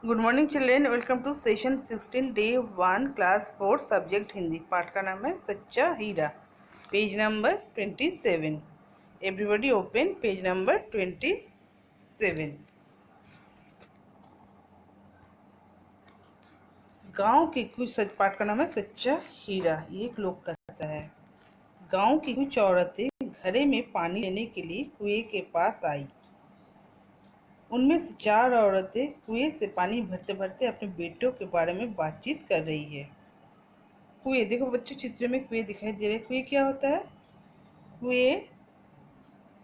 Good morning children, welcome to session 16 day 1 class 4 subject Hindi. पाठ का नाम है सच्चा हीरा। Page number 27। Everybody open page number 27। गांव की कुछ सच पाठ का नाम है सच्चा हीरा। ये एक लोक कथा है। गांव की कुछ औरतें घड़े में पानी लेने के लिए कुएं के पास आई। उनमें से 4 औरतें कुएं से पानी भरते भरते अपने बेटों के बारे में बातचीत कर रही है। कुएं, देखो बच्चों, चित्र में कुएं दिखाई दे रहे हैं। कुएं क्या होता है? कुएं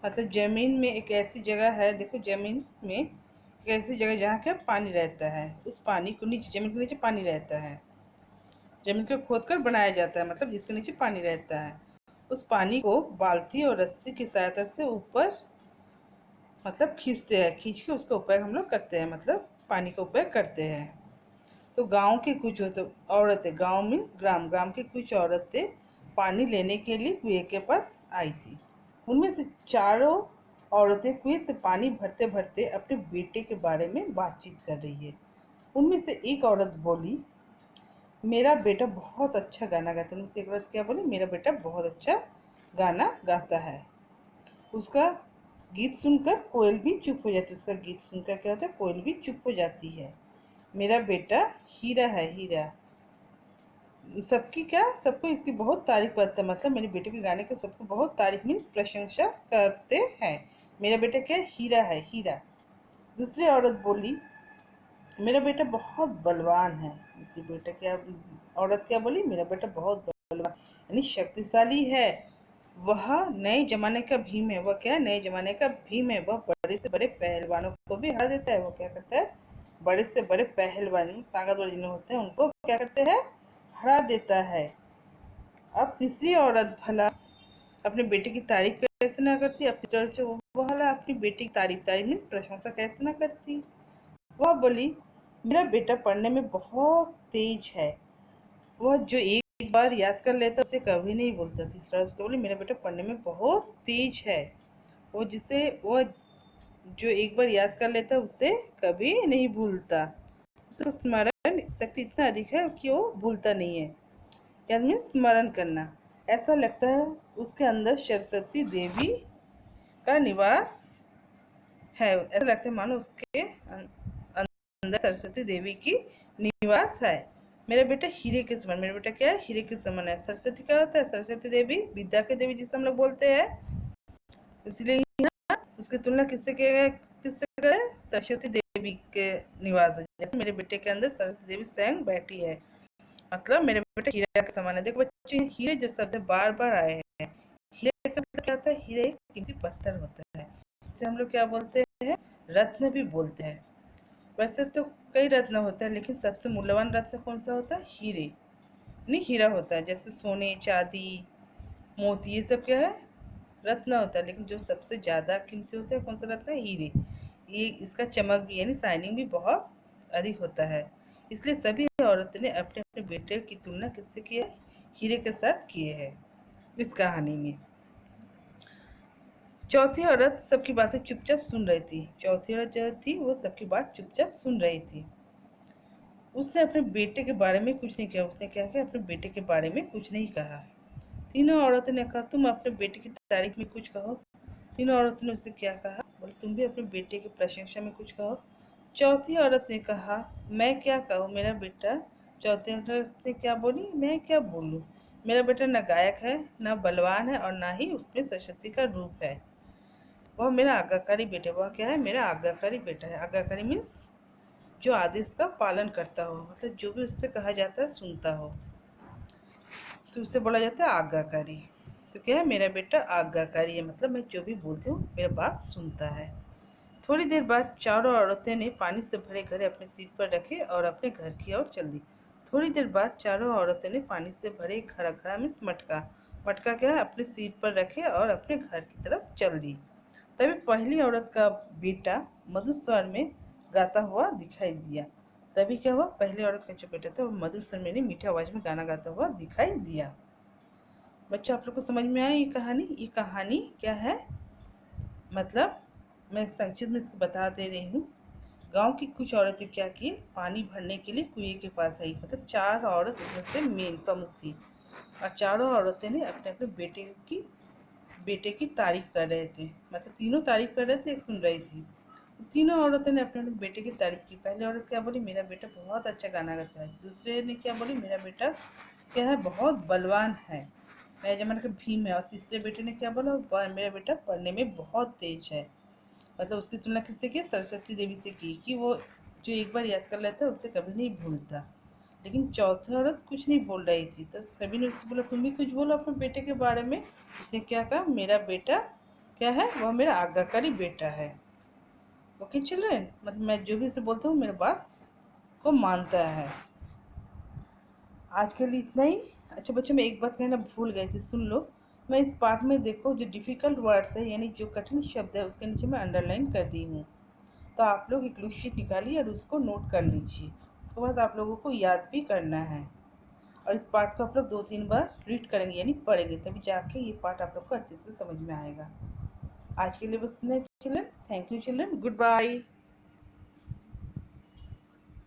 मतलब जमीन में एक ऐसी जगह है। देखो, जमीन में एक ऐसी जगह जहाँ क्या पानी रहता है। उस पानी को नीचे, जमीन के नीचे पानी रहता है। जमीन को खोद कर बनाया जाता है, मतलब जिसके नीचे पानी रहता है। उस पानी को बाल्टी और रस्सी की सहायता से ऊपर मतलब खींचते हैं। खींच के उसका उपयोग हम लोग करते हैं, मतलब पानी का उपयोग करते हैं। तो गांव की कुछ औरतें, गांव मीन्स ग्राम, ग्राम की कुछ औरतें पानी लेने के लिए कुएं के पास आई थी। उनमें से 4 औरतें कुएं से पानी भरते भरते अपने बेटे के बारे में बातचीत कर रही है। उनमें से एक औरत बोली, मेरा बेटा बहुत अच्छा गाना गाता है। उनमें से एक औरत क्या बोली? मेरा बेटा बहुत अच्छा गाना गाता है। उसका गीत सुनकर कोयल भी चुप हो जाती है। उसका गीत सुनकर क्या होता है? कोयल भी चुप हो जाती है। मेरा बेटा हीरा है, हीरा। सबकी क्या, सबको इसकी बहुत तारीफ करता है, मतलब मेरे बेटे के गाने की सबको बहुत तारीफ मीन्स प्रशंसा करते हैं। मेरा बेटा क्या? हीरा है, हीरा। दूसरी औरत बोली, मेरा बेटा बहुत बलवान है। दूसरी बेटा क्या, औरत क्या बोली? मेरा बेटा बहुत बलवान यानी शक्तिशाली है। वह नए जमाने का भीम है। वह क्या? नए जमाने का भीम है। वह बड़े से बड़े पहलवानों को भी हरा देता है। वो क्या करता है? बड़े से बड़े पहलवान, ताकतवर जिन्हें होते हैं, उनको क्या करते हैं? हरा देता है। अब तीसरी औरत भला अपने बेटे की तारीफ कैसे ना करती? अब तीसरी औरत से वो भला अपनी बेटी की तारीफ, तारीफ मीन्स प्रशंसा कैसे ना करती? वह बोली, मेरा बेटा पढ़ने में बहुत तेज है। वह जो एक बार याद कर लेता उसे कभी नहीं भूलता। तीसरा औरत बोली, मेरा बेटा पढ़ने में बहुत तेज है। वो जो एक बार याद कर लेता उसे कभी नहीं भूलता। तो स्मरण शक्ति इतना अधिक है कि वो भूलता नहीं है। याद मीन्स स्मरण करना। ऐसा लगता है उसके अंदर सरस्वती देवी का निवास है। ऐसा लगता है मानो उसके अंदर सरस्वती देवी की निवास है। मेरा बेटा हीरे के समान। मेरा बेटा क्या है? हीरे के समान है। सरस्वती क्या होता है? सरस्वती देवी विद्या के देवी जिसे हम लोग बोलते हैं। इसलिए यहाँ उसकी तुलना किससे करें? सरस्वती देवी के निवास है। जैसे मेरे बेटे के अंदर सरस्वती देवी स्वयं बैठी है, मतलब मेरे बेटे हीरे के समान है। देखो बच्चे, हीरे जो शब्द बार बार आए हैं, हीरे का मतलब क्या होता है? हीरे एक कीमती पत्थर होता है। इसे हम लोग क्या बोलते हैं? रत्न भी बोलते हैं। वैसे तो कई रत्न होते हैं, लेकिन सबसे मूल्यवान रत्न कौन सा होता है? हीरे, नहीं हीरा होता है। जैसे सोने, चांदी, मोती, ये सब क्या है? रत्न होता है। लेकिन जो सबसे ज्यादा कीमती होता है कौन सा रत्न है? हीरे। ये इसका चमक भी यानी शाइनिंग भी बहुत अधिक होता है। इसलिए सभी औरतों ने अपने अपने बेटे की तुलना किससे की है? हीरे के साथ किए है इस कहानी में। चौथी औरत सबकी बातें चुपचाप सुन रही थी। चौथी औरत जो थी वो सबकी बात चुपचाप सुन रही थी। उसने अपने बेटे के बारे में कुछ नहीं किया। उसने क्या किया? अपने बेटे के बारे में कुछ नहीं कहा। तीनों औरतों ने कहा, तुम अपने बेटे की तारीफ में कुछ कहो। तीनों औरतों ने उससे क्या कहा? बोले, तुम भी अपने बेटे की प्रशंसा में कुछ कहो। चौथी औरत ने कहा, मैं क्या कहूँ मेरा बेटा। चौथी औरत ने क्या बोली? मैं क्या बोलूँ? मेरा बेटा न गायक है, न बलवान है, और ना ही उसमें सरस्वती का रूप है। वह मेरा आज्ञाकारी बेटा। वह क्या है? मेरा आज्ञाकारी बेटा है। आज्ञाकारी मीन्स जो आदेश का पालन करता हो, मतलब जो भी उससे कहा जाता है सुनता हो, तो उससे बोला जाता है आज्ञाकारी। तो क्या है? मेरा बेटा आज्ञाकारी है, मतलब मैं जो भी बोलती हूँ मेरा बात सुनता है। थोड़ी देर बाद चारों औरतें ने पानी से भरे घड़े अपने सिर पर रखे और अपने घर की ओर चल दी। थोड़ी देर बाद चारों औरतें ने पानी से भरे घड़ा, घड़ा मीन्स मटका, मटका क्या है? अपने सिर पर रखे और अपने घर की तरफ चल दी। तभी पहली औरत का बेटा मधुर स्वर में गाता हुआ दिखाई दिया। तभी क्या हुआ? पहली औरत का जो बेटा था वो मधुर स्वर में, मीठे आवाज में गाना गाता हुआ दिखाई दिया। बच्चा, आप लोग को समझ में आया ये कहानी? ये कहानी क्या है? मतलब मैं संक्षिप्त में इसको बता दे रही हूँ। गांव की कुछ औरतें क्या की, पानी भरने के लिए कुएं के पास आई। मतलब 4 औरत उसमें से मेन प्रमुख थी, और चारों औरतें ने अपने अपने बेटे की तारीफ कर रहे थे। मतलब तीनों तारीफ कर रहे थे, एक सुन रही थी। तीनों औरतों ने अपने अपने बेटे की तारीफ की। पहली औरत क्या बोली, मेरा बेटा बहुत अच्छा गाना गाता है। दूसरे ने क्या बोली, मेरा बेटा क्या है, बहुत बलवान है, नए जमाने का भीम है। और तीसरे बेटे ने क्या बोला, मेरा बेटा पढ़ने में बहुत तेज है। मतलब उसकी तुलना किससे की, सरस्वती देवी से की, कि वो जो एक बार याद कर लेता है उसे कभी नहीं भूलता। लेकिन चौथी औरत कुछ नहीं बोल रही थी, तो सभी ने उससे बोला, तुम भी कुछ बोलो अपने बेटे के बारे में। उसने क्या कहा, मेरा बेटा क्या है, वह मेरा आज्ञाकारी बेटा है। ओके चिल्ड्रन, मतलब मैं जो भी उसे बोलता हूँ मेरे बात को मानता है। आज के लिए इतना ही। अच्छा बच्चों, मैं एक बात कहना भूल गई थी, सुन लो। मैं इस पार्ट में देखो जो डिफ़िकल्ट वर्ड्स है, यानी जो कठिन शब्द है, उसके नीचे मैं अंडरलाइन कर दी हूँ। तो आप लोग एक लूज शीट निकालिए और उसको नोट कर लीजिए। उसके बाद आप लोगों को याद भी करना है, और इस पार्ट को आप लोग 2-3 बार रीड करेंगे, यानी पढ़ेंगे, तभी जाके ये पार्ट आप लोग को अच्छे से समझ में आएगा। आज के लिए बस इतना ही children. Thank you children, good bye.